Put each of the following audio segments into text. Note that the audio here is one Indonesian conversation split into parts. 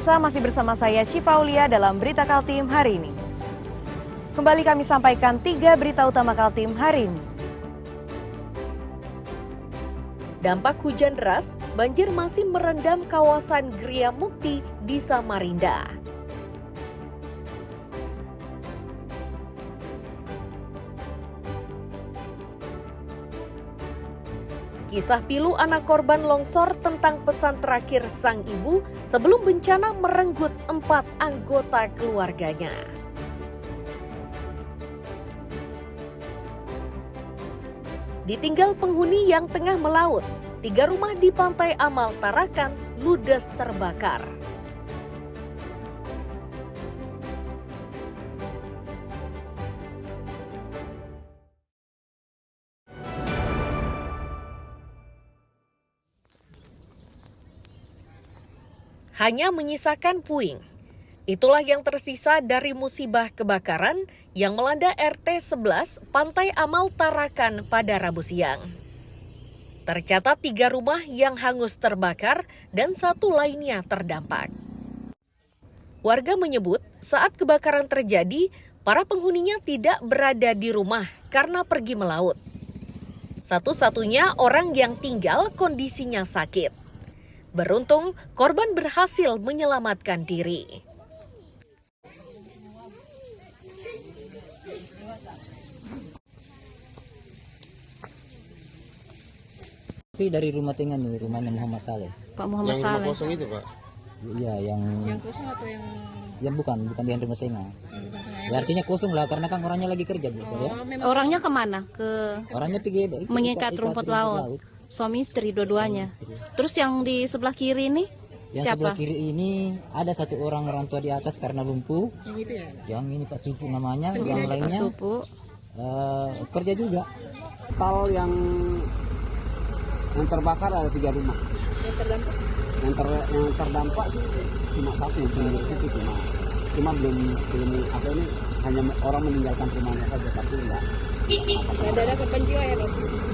pemirsa, masih bersama saya Syifa Aulia dalam Berita Kaltim hari ini. Kembali kami sampaikan 3 berita utama Kaltim hari ini. Dampak hujan deras, banjir masih merendam kawasan Gria Mukti di Samarinda. Kisah pilu anak korban longsor tentang pesan terakhir sang ibu sebelum bencana merenggut 4 anggota keluarganya. Ditinggal penghuni yang tengah melaut, 3 rumah di Pantai Amal Tarakan ludes terbakar. Hanya menyisakan puing. Itulah yang tersisa dari musibah kebakaran yang melanda RT 11 Pantai Amal Tarakan pada Rabu siang. Tercatat 3 rumah yang hangus terbakar dan 1 lainnya terdampak. Warga menyebut saat kebakaran terjadi, para penghuninya tidak berada di rumah karena pergi melaut. Satu-satunya orang yang tinggal kondisinya sakit. Beruntung, korban berhasil menyelamatkan diri. Dari rumah tengah nih, rumahnya Muhammad Saleh. Pak Muhammad yang Saleh. rumah kosong itu, Pak? Iya, yang kosong atau yang bukan di rumah tengah. Ya, artinya kosong lah karena kan orangnya lagi kerja, Bu. Ya. orangnya kemana? Ke Orangnya pergi mengikat rumput laut. Suami istri dua-duanya. Terus yang di sebelah kiri ini Yang siapa? sebelah kiri ini ada 1 orang tua di atas karena lumpuh. Yang itu ya. Yang ini Pak Supu namanya, Sendiri yang Pak lainnya Supu. kerja juga. Total yang terbakar ada 3 rumah. Yang terdampak? Yang terdampak sih cuma 1 di situ cuma belum apa ini hanya orang meninggalkan rumahnya saja tapi enggak Ada korban jiwa ya, Dok?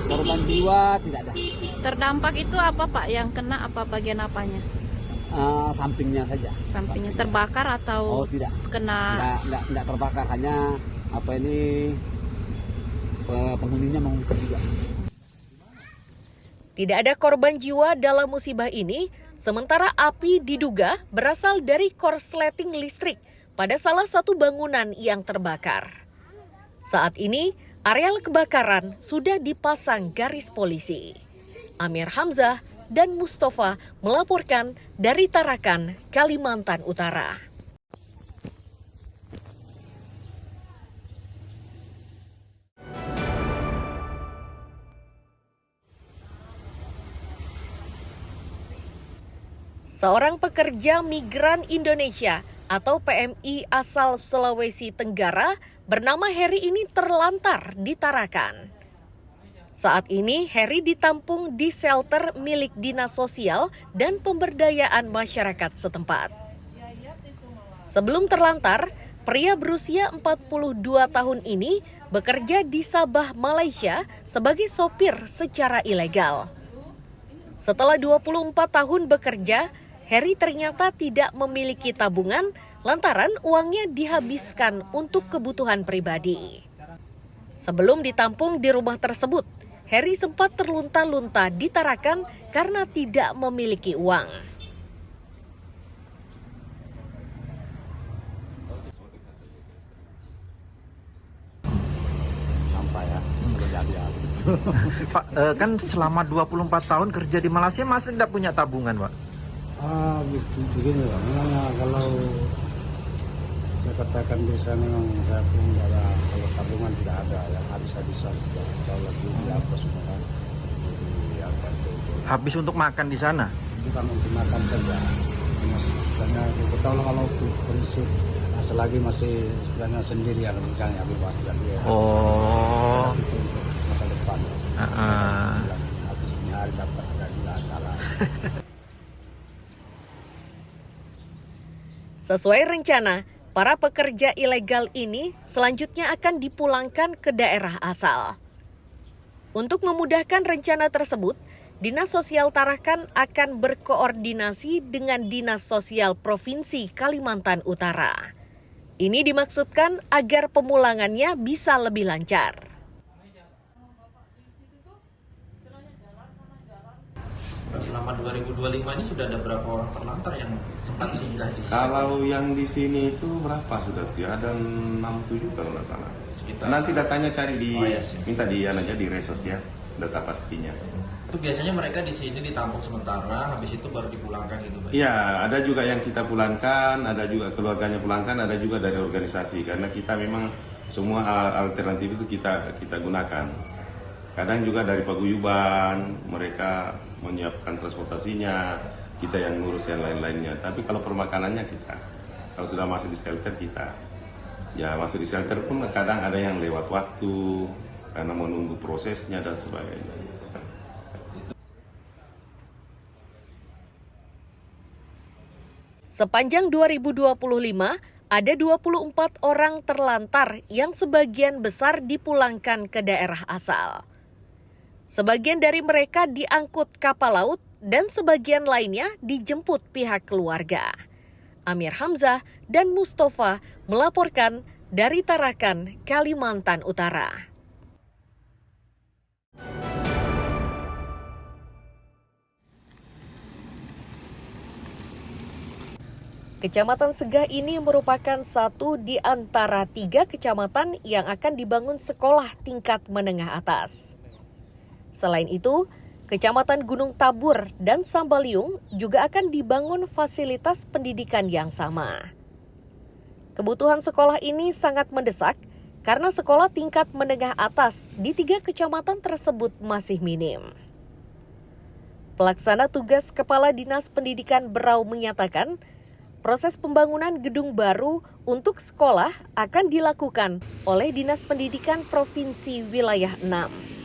korban jiwa tidak ada. Terdampak itu apa, Pak? Yang kena apa bagian apanya? Sampingnya saja. Sampingnya terbakar atau Oh tidak, kena enggak terbakar, hanya apa ini penghuninya mengungsi juga. Tidak ada korban jiwa dalam musibah ini, sementara api diduga berasal dari korsleting listrik pada salah satu bangunan yang terbakar. Saat ini, areal kebakaran sudah dipasang garis polisi. Amir Hamzah dan Mustafa melaporkan dari Tarakan, Kalimantan Utara. Seorang pekerja migran Indonesia atau PMI asal Sulawesi Tenggara bernama Heri ini terlantar di Tarakan. Saat ini Heri ditampung di shelter milik Dinas Sosial dan Pemberdayaan Masyarakat setempat. Sebelum terlantar, pria berusia 42 tahun ini bekerja di Sabah, Malaysia sebagai sopir secara ilegal. Setelah 24 tahun bekerja, Heri ternyata tidak memiliki tabungan lantaran uangnya dihabiskan untuk kebutuhan pribadi. Sebelum ditampung di rumah tersebut, Heri sempat terlunta-lunta di Tarakan karena tidak memiliki uang. Sampai ya terjadi hal itu. Pak, kan selama 24 tahun kerja di Malaysia masih tidak punya tabungan, Pak? Begini Pak, memang kalau saya katakan bisa memang saya pun nggak ada, kalau tabungan tidak ada, yang habis-habisan sudah kalau lagi di apa semua kan, jadi apa itu Habis untuk makan di sana? bukan untuk makan saja, masih istilahnya kita tahu lah kalau kondisi selagi masih istilahnya sendirian misalnya bebas jadi Oh. itu untuk masa depan. Habis ini hari dapat gaji lah salah. Sesuai rencana, para pekerja ilegal ini selanjutnya akan dipulangkan ke daerah asal. Untuk memudahkan rencana tersebut, Dinas Sosial Tarakan akan berkoordinasi dengan Dinas Sosial Provinsi Kalimantan Utara. Ini dimaksudkan agar pemulangannya bisa lebih lancar. Selama 2025 ini sudah ada berapa orang terlantar yang sempat singgah di sini? Kalau yang di sini itu berapa sudah? Ada 6-7 kalau nggak salah. Sekitar. Nanti datanya cari di, Iya sih. minta dia aja di resos ya, data pastinya. Itu biasanya mereka di sini ditampung sementara, habis itu baru dipulangkan gitu, Pak? Iya, ada juga yang kita pulangkan, ada juga keluarganya pulangkan, ada juga dari organisasi. Karena kita memang semua alternatif itu kita gunakan. Kadang juga dari paguyuban, mereka menyiapkan transportasinya, kita yang ngurus yang lain-lainnya. Tapi kalau permakanannya kita, kalau sudah masuk di shelter kita, ya masuk di shelter pun kadang ada yang lewat waktu, karena menunggu prosesnya dan sebagainya. Sepanjang 2025, ada 24 orang terlantar yang sebagian besar dipulangkan ke daerah asal. Sebagian dari mereka diangkut kapal laut dan sebagian lainnya dijemput pihak keluarga. Amir Hamzah dan Mustafa melaporkan dari Tarakan, Kalimantan Utara. Kecamatan Segah ini merupakan satu di antara 3 kecamatan yang akan dibangun sekolah tingkat menengah atas. Selain itu, Kecamatan Gunung Tabur dan Sambaliung juga akan dibangun fasilitas pendidikan yang sama. Kebutuhan sekolah ini sangat mendesak karena sekolah tingkat menengah atas di 3 kecamatan tersebut masih minim. Pelaksana tugas Kepala Dinas Pendidikan Berau menyatakan, proses pembangunan gedung baru untuk sekolah akan dilakukan oleh Dinas Pendidikan Provinsi Wilayah 6.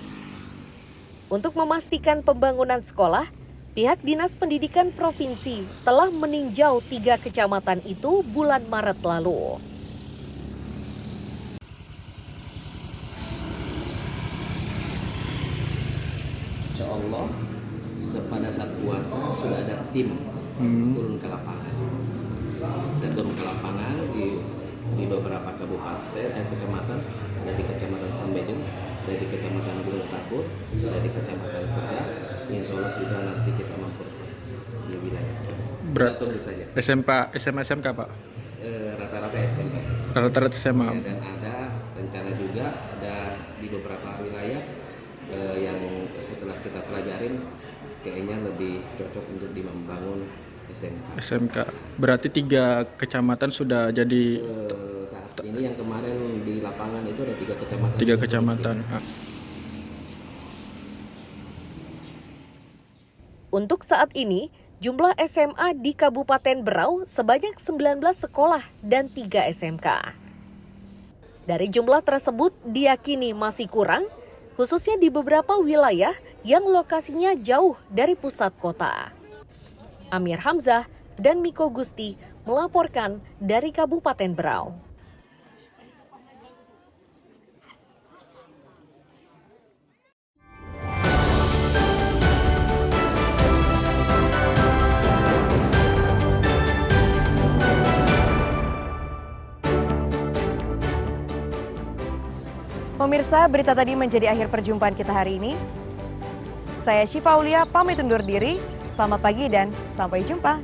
Untuk memastikan pembangunan sekolah, pihak Dinas Pendidikan Provinsi telah meninjau 3 kecamatan itu bulan Maret lalu. Insya Allah, pada saat puasa sudah ada tim turun ke lapangan. Dan turun ke lapangan di beberapa kabupaten kecamatan, ada di Kecamatan Sambaliung, ada di Kecamatan Gunung Tabur, ada di Kecamatan Segah. Insya Allah juga nanti kita mampu di wilayah. Tunggu saja. SMK Pak? Rata-rata SMP. Rata-rata SMA. Ya, dan ada rencana juga ada di beberapa wilayah yang setelah kita pelajarin kayaknya lebih cocok untuk membangun SMK. Berarti 3 kecamatan sudah jadi. Saat ini yang kemarin di lapangan itu ada 3 kecamatan. 3 kecamatan. Untuk saat ini, jumlah SMA di Kabupaten Berau sebanyak 19 sekolah dan 3 SMK. Dari jumlah tersebut diyakini masih kurang, khususnya di beberapa wilayah yang lokasinya jauh dari pusat kota. Amir Hamzah dan Miko Gusti melaporkan dari Kabupaten Berau. Pemirsa, berita tadi menjadi akhir perjumpaan kita hari ini. Saya Syifa Aulia pamit undur diri. Selamat pagi dan sampai jumpa.